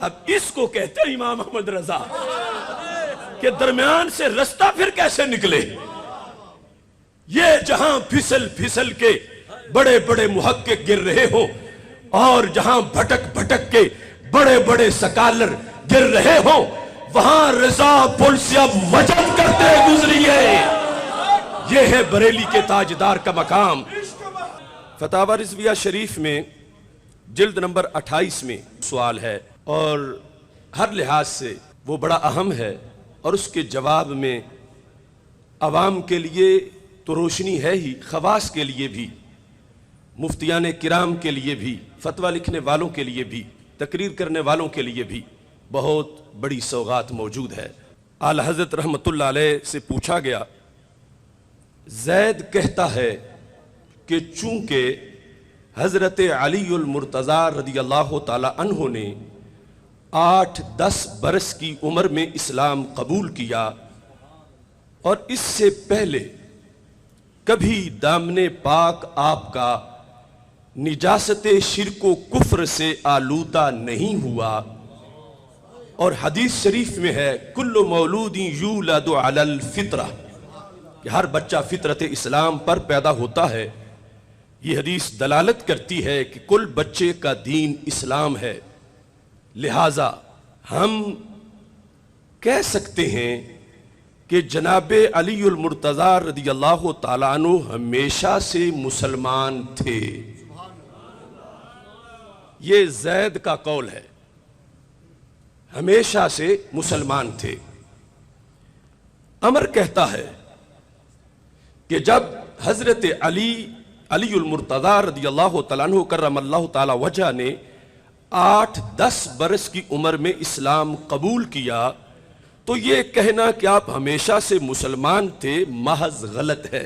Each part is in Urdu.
اب اس کو کہتے ہیں امام احمد رضا کہ درمیان سے رستہ پھر کیسے نکلے؟ یہ جہاں پھسل پھسل کے بڑے بڑے محقق گر رہے ہوں اور جہاں بھٹک بھٹک کے بڑے بڑے سکالر گر رہے ہوں، وہاں رضا پلسیا وجد کرتے گزریے۔ یہ ہے بریلی کے تاجدار کا مقام۔ فتاوی رضویہ شریف میں جلد نمبر 28 میں سوال ہے اور ہر لحاظ سے وہ بڑا اہم ہے، اور اس کے جواب میں عوام کے لیے تو روشنی ہے ہی، خواص کے لیے بھی، مفتیان کرام کے لیے بھی، فتویٰ لکھنے والوں کے لیے بھی، تقریر کرنے والوں کے لیے بھی بہت بڑی سوغات موجود ہے۔ اعلیٰ حضرت رحمت اللہ علیہ سے پوچھا گیا، زید کہتا ہے کہ چونکہ حضرت علی المرتضیٰ رضی اللہ تعالی عنہ نے 8-10 برس کی عمر میں اسلام قبول کیا اور اس سے پہلے کبھی دامن پاک آپ کا نجاست شرک و کفر سے آلودہ نہیں ہوا، اور حدیث شریف میں ہے کل مولود یولد علی الفطرہ، کہ ہر بچہ فطرت اسلام پر پیدا ہوتا ہے۔ یہ حدیث دلالت کرتی ہے کہ کل بچے کا دین اسلام ہے، لہٰذا ہم کہہ سکتے ہیں کہ جناب علی المرتضیٰ رضی اللہ تعالیٰ عنہ ہمیشہ سے مسلمان تھے۔ یہ زید کا قول ہے، ہمیشہ سے مسلمان تھے۔ عمر کہتا ہے کہ جب حضرت علی المرتضیٰ رضی اللہ تعالیٰ عنہ کرم اللہ تعالی وجہ نے 8-10 برس کی عمر میں اسلام قبول کیا تو یہ کہنا کہ آپ ہمیشہ سے مسلمان تھے محض غلط ہے۔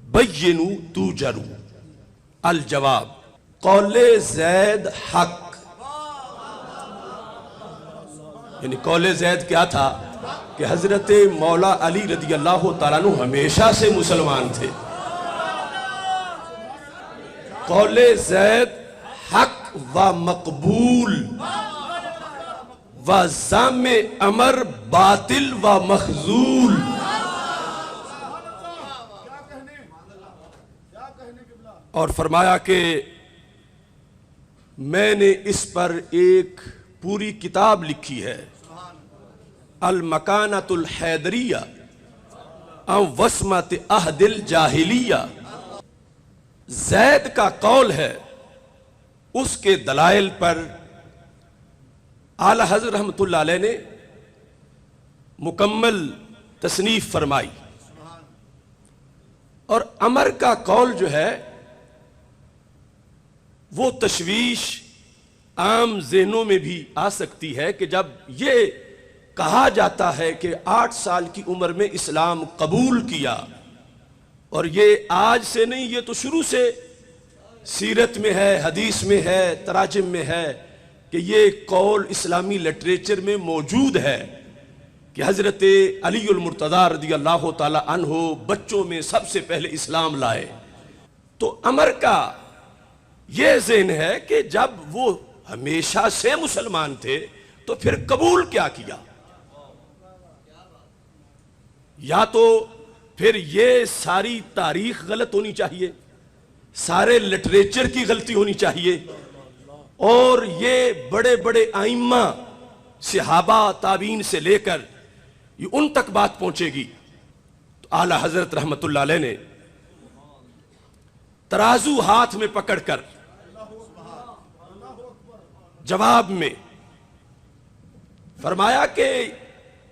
بینو توجرو، الجواب قول زید حق، یعنی قول زید کیا تھا کہ حضرت مولا علی رضی اللہ تعالیٰ عنہ ہمیشہ سے مسلمان تھے۔ قول زید حق و مقبول و زام امر باطل و مخذول۔ اور فرمایا کہ میں نے اس پر ایک پوری کتاب لکھی ہے، المکانۃ الحیدریہ عن وسمۃ عہد الجاہلیہ۔ زید کا قول ہے، اس کے دلائل پر اعلیٰ حضرت رحمت اللہ علیہ نے مکمل تصنیف فرمائی، اور عمر کا قول جو ہے وہ تشویش عام ذہنوں میں بھی آ سکتی ہے کہ جب یہ کہا جاتا ہے کہ 8 سال کی عمر میں اسلام قبول کیا، اور یہ آج سے نہیں، یہ تو شروع سے سیرت میں ہے، حدیث میں ہے، تراجم میں ہے کہ یہ قول اسلامی لٹریچر میں موجود ہے کہ حضرت علی المرتضیٰ رضی اللہ تعالی عنہ بچوں میں سب سے پہلے اسلام لائے۔ تو عمر کا یہ ذہن ہے کہ جب وہ ہمیشہ سے مسلمان تھے تو پھر قبول کیا کیا؟ یا تو پھر یہ ساری تاریخ غلط ہونی چاہیے، سارے لٹریچر کی غلطی ہونی چاہیے، اور یہ بڑے بڑے ائمہ صحابہ تابعین سے لے کر یہ ان تک بات پہنچے گی۔ تو اعلیٰ حضرت رحمت اللہ علیہ نے ترازو ہاتھ میں پکڑ کر جواب میں فرمایا کہ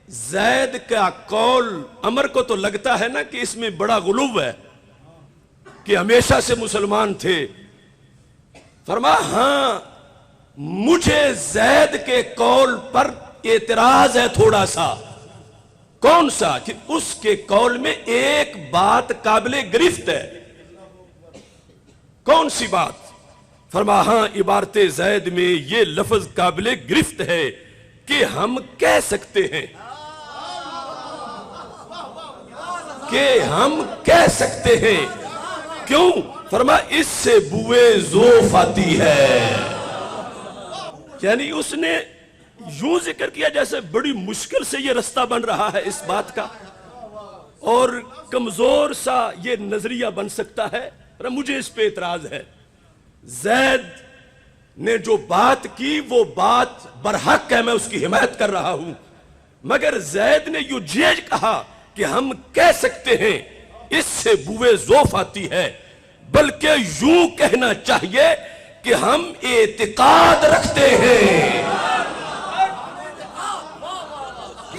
زید کا قول عمر کو تو لگتا ہے نا کہ اس میں بڑا غلو ہے کہ ہمیشہ سے مسلمان تھے۔ فرمایا ہاں مجھے زید کے قول پر اعتراض ہے تھوڑا سا۔ کون سا؟ کہ اس کے قول میں ایک بات قابل گرفت ہے۔ کون سی بات؟ فرمایا ہاں عبارت زید میں یہ لفظ قابل گرفت ہے کہ ہم کہہ سکتے ہیں کیوں؟ فرمایا اس سے بوئے زوف آتی ہے۔ یعنی اس نے یوں ذکر کیا جیسے بڑی مشکل سے یہ رستہ بن رہا ہے اس بات کا، اور کمزور سا یہ نظریہ بن سکتا ہے۔ اور مجھے اس پہ اعتراض ہے، زید نے جو بات کی وہ بات برحق ہے، میں اس کی حمایت کر رہا ہوں، مگر زید نے یوں یہ کہا کہ ہم کہہ سکتے ہیں اس سے بوئے ذوف آتی ہے، بلکہ یوں کہنا چاہیے کہ ہم اعتقاد رکھتے ہیں،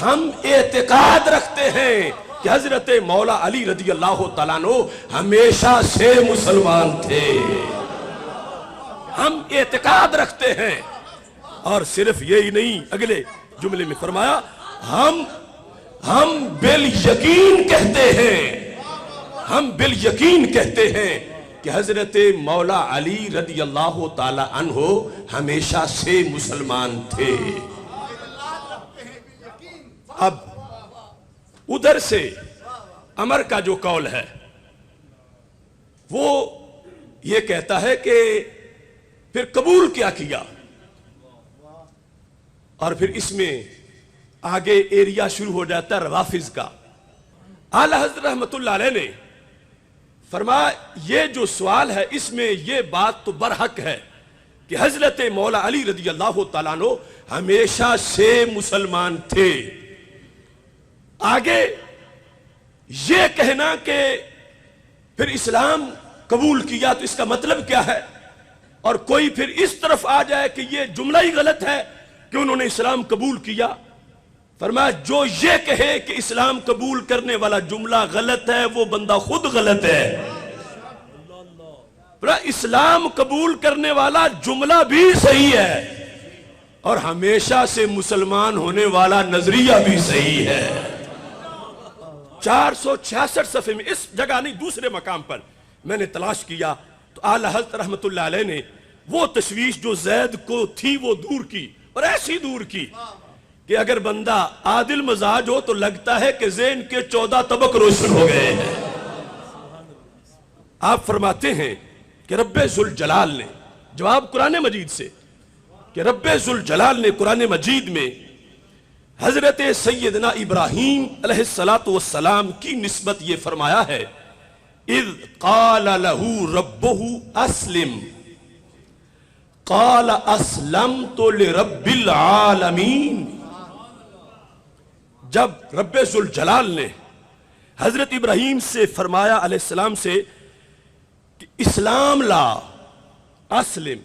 ہم اعتقاد رکھتے ہیں کہ حضرت مولا علی رضی اللہ تعالیٰ عنہ ہمیشہ سے مسلمان تھے، ہم اعتقاد رکھتے ہیں۔ اور صرف یہی نہیں، اگلے جملے میں فرمایا ہم بالیقین کہتے ہیں، ہم بالیقین کہتے ہیں کہ حضرت مولا علی رضی اللہ تعالی عنہ ہمیشہ سے مسلمان تھے۔ اب ادھر سے عمر کا جو قول ہے وہ یہ کہتا ہے کہ پھر قبول کیا کیا، اور پھر اس میں آگے ایریا شروع ہو جاتا ہے روافض کا۔ اعلیٰ حضرت رحمت اللہ علیہ نے فرمایا یہ جو سوال ہے اس میں یہ بات تو برحق ہے کہ حضرت مولا علی رضی اللہ تعالیٰ عنہ ہمیشہ سے مسلمان تھے۔ آگے یہ کہنا کہ پھر اسلام قبول کیا تو اس کا مطلب کیا ہے، اور کوئی پھر اس طرف آ جائے کہ یہ جملہ ہی غلط ہے کہ انہوں نے اسلام قبول کیا۔ فرمایا جو یہ کہے کہ اسلام قبول کرنے والا جملہ غلط ہے وہ بندہ خود غلط ہے، اسلام قبول کرنے والا جملہ بھی صحیح ہے اور ہمیشہ سے مسلمان ہونے والا نظریہ بھی صحیح ہے۔ 466 صفحے میں اس جگہ نہیں دوسرے مقام پر میں نے تلاش کیا تو اعلیٰ حضرت رحمت اللہ علیہ نے وہ تشویش جو زید کو تھی وہ دور کی، اور ایسی دور کی کہ اگر بندہ عادل مزاج ہو تو لگتا ہے کہ ذہن کے 14 طبق روشن ہو گئے ہیں۔ آپ فرماتے ہیں کہ رب ذوالجلال نے جواب قرآن مجید سے کہ رب ذوالجلال نے قرآن مجید میں حضرت سیدنا ابراہیم علیہ السلام کی نسبت یہ فرمایا ہے اذ قال له ربه اسلم قال اسلمت لرب العالمین۔ جب رب ذوالجلال نے حضرت ابراہیم سے فرمایا علیہ السلام سے کہ اسلام لا، اسلم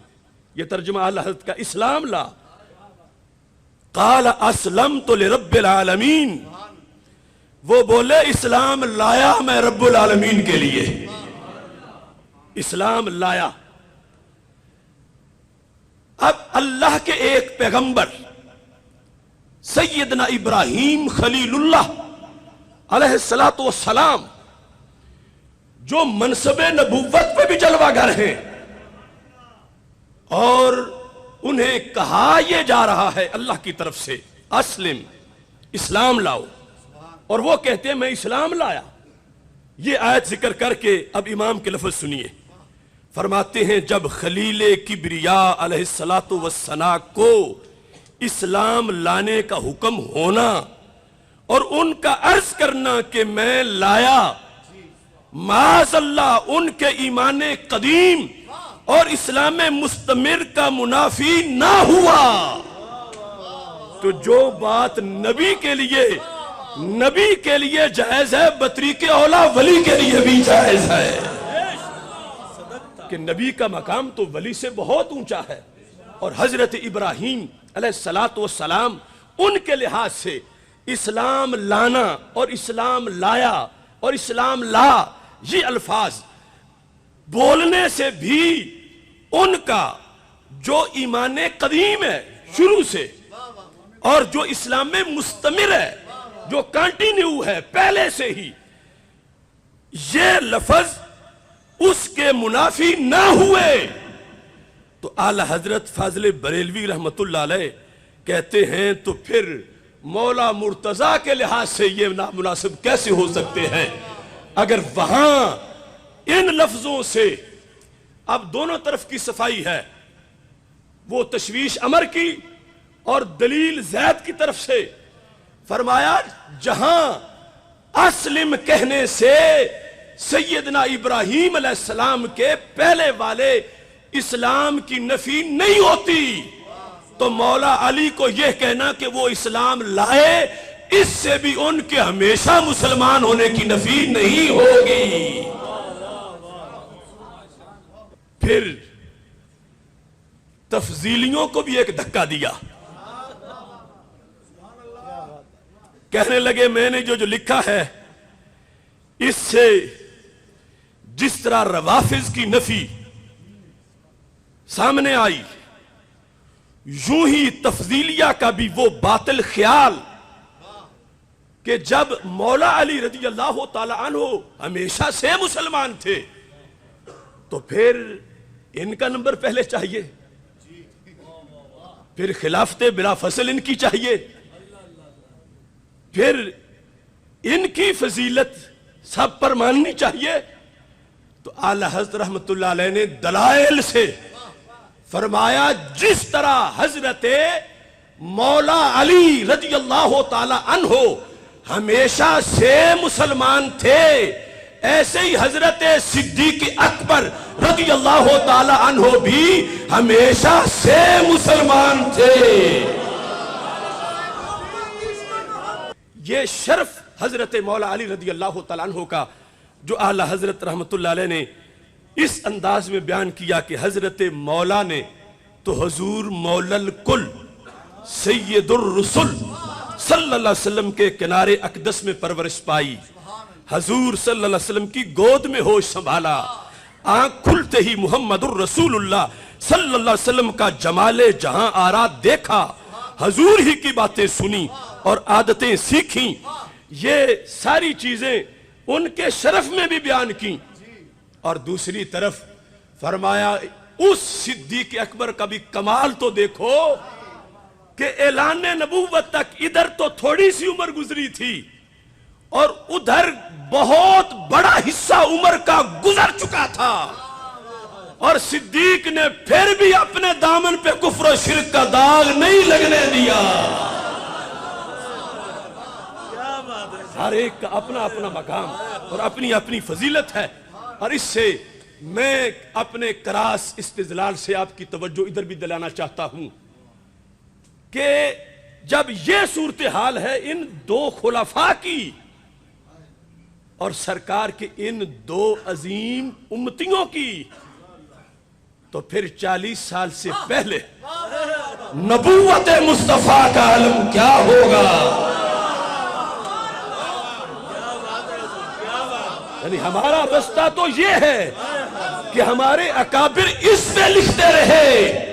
یہ ترجمہ اعلیٰ حضرت کا، اسلام لا، قال اسلمت لرب العالمین، وہ بولے اسلام لایا میں رب العالمین کے لیے، اسلام لایا۔ اب اللہ کے ایک پیغمبر سیدنا ابراہیم خلیل اللہ علیہ السلام جو منصب نبوت پہ بھی جلوہ گر ہیں اور انہیں کہا یہ جا رہا ہے اللہ کی طرف سے اسلم، اسلام لاؤ، اور وہ کہتے ہیں میں اسلام لایا۔ یہ آیت ذکر کر کے اب امام کے لفظ سنیے، فرماتے ہیں جب خلیل کبریاء علیہ السلام کو اسلام لانے کا حکم ہونا اور ان کا عرض کرنا کہ میں لایا، معاذ اللہ ان کے ایمان قدیم اور اسلام مستمر کا منافی نہ ہوا، تو جو بات نبی کے لیے جائز ہے بطریق اولا ولی کے لیے بھی جائز ہے، کہ نبی کا مقام تو ولی سے بہت اونچا ہے، اور حضرت ابراہیم علیہ السلام ان کے لحاظ سے اسلام لانا اور اسلام لایا اور اسلام لا یہ الفاظ بولنے سے بھی ان کا جو ایمان قدیم ہے شروع سے اور جو اسلام میں مستمر ہے جو کانٹینیو ہے پہلے سے ہی، یہ لفظ اس کے منافی نہ ہوئے، تو اعلیٰ حضرت فاضل بریلوی رحمت اللہ علیہ کہتے ہیں تو پھر مولا مرتضیٰ کے لحاظ سے یہ نامناسب کیسے ہو سکتے ہیں، اگر وہاں ان لفظوں سے اب دونوں طرف کی صفائی ہے، وہ تشویش امر کی اور دلیل زید کی طرف سے فرمایا جہاں اسلم کہنے سے سیدنا ابراہیم علیہ السلام کے پہلے والے اسلام کی نفی نہیں ہوتی، تو مولا علی کو یہ کہنا کہ وہ اسلام لائے، اس سے بھی ان کے ہمیشہ مسلمان ہونے کی نفی نہیں ہوگی۔ پھر تفضیلیوں کو بھی ایک دھکا دیا، کہنے لگے میں نے جو لکھا ہے اس سے جس طرح روافض کی نفی سامنے آئی، یوں ہی تفضیلیہ کا بھی وہ باطل خیال کہ جب مولا علی رضی اللہ تعالی عنہ ہمیشہ سے مسلمان تھے تو پھر ان کا نمبر پہلے چاہیے، پھر خلافت بلا فصل ان کی چاہیے، پھر ان کی فضیلت سب پر ماننی چاہیے۔ تو اعلی حضرت رحمت اللہ علیہ نے دلائل سے فرمایا جس طرح حضرت مولا علی رضی اللہ تعالی عنہ ہمیشہ سے مسلمان تھے، ایسے ہی حضرت صدیق اکبر رضی اللہ تعالی عنہ بھی ہمیشہ سے مسلمان تھے۔ یہ شرف حضرت مولا علی رضی اللہ تعالیٰ عنہ کا جو اعلی حضرت رحمت اللہ علیہ نے اس انداز میں بیان کیا کہ حضرت مولا نے تو حضور مولا الکل سید الرسل صلی اللہ علیہ وسلم کے کنارے اقدس میں پرورش پائی، حضور صلی اللہ علیہ وسلم کی گود میں ہوش سنبھالا، آنکھ کھلتے ہی محمد الرسول اللہ صلی اللہ علیہ وسلم کا جمال جہاں آرات دیکھا، حضور ہی کی باتیں سنی اور عادتیں سیکھیں، یہ ساری چیزیں ان کے شرف میں بھی بیان کی۔ اور دوسری طرف فرمایا اس صدیق اکبر کا بھی کمال تو دیکھو کہ اعلان نبوت تک ادھر تو تھوڑی سی عمر گزری تھی اور ادھر بہت بڑا حصہ عمر کا گزر چکا تھا، اور صدیق نے پھر بھی اپنے دامن پہ کفر و شرک کا داغ نہیں لگنے دیا۔ ہر ایک کا اپنا اپنا مقام اور اپنی اپنی فضیلت ہے، اور اس سے میں اپنے کراس استدلال سے آپ کی توجہ ادھر بھی دلانا چاہتا ہوں کہ جب یہ صورتحال ہے ان دو خلفاء کی اور سرکار کے ان دو عظیم امتیوں کی، تو پھر 40 سال سے پہلے نبوت مصطفیٰ کا علم کیا ہوگا؟ یعنی ہمارا رستہ تو یہ ہے کہ ہمارے اکابر اس پہ لکھتے رہے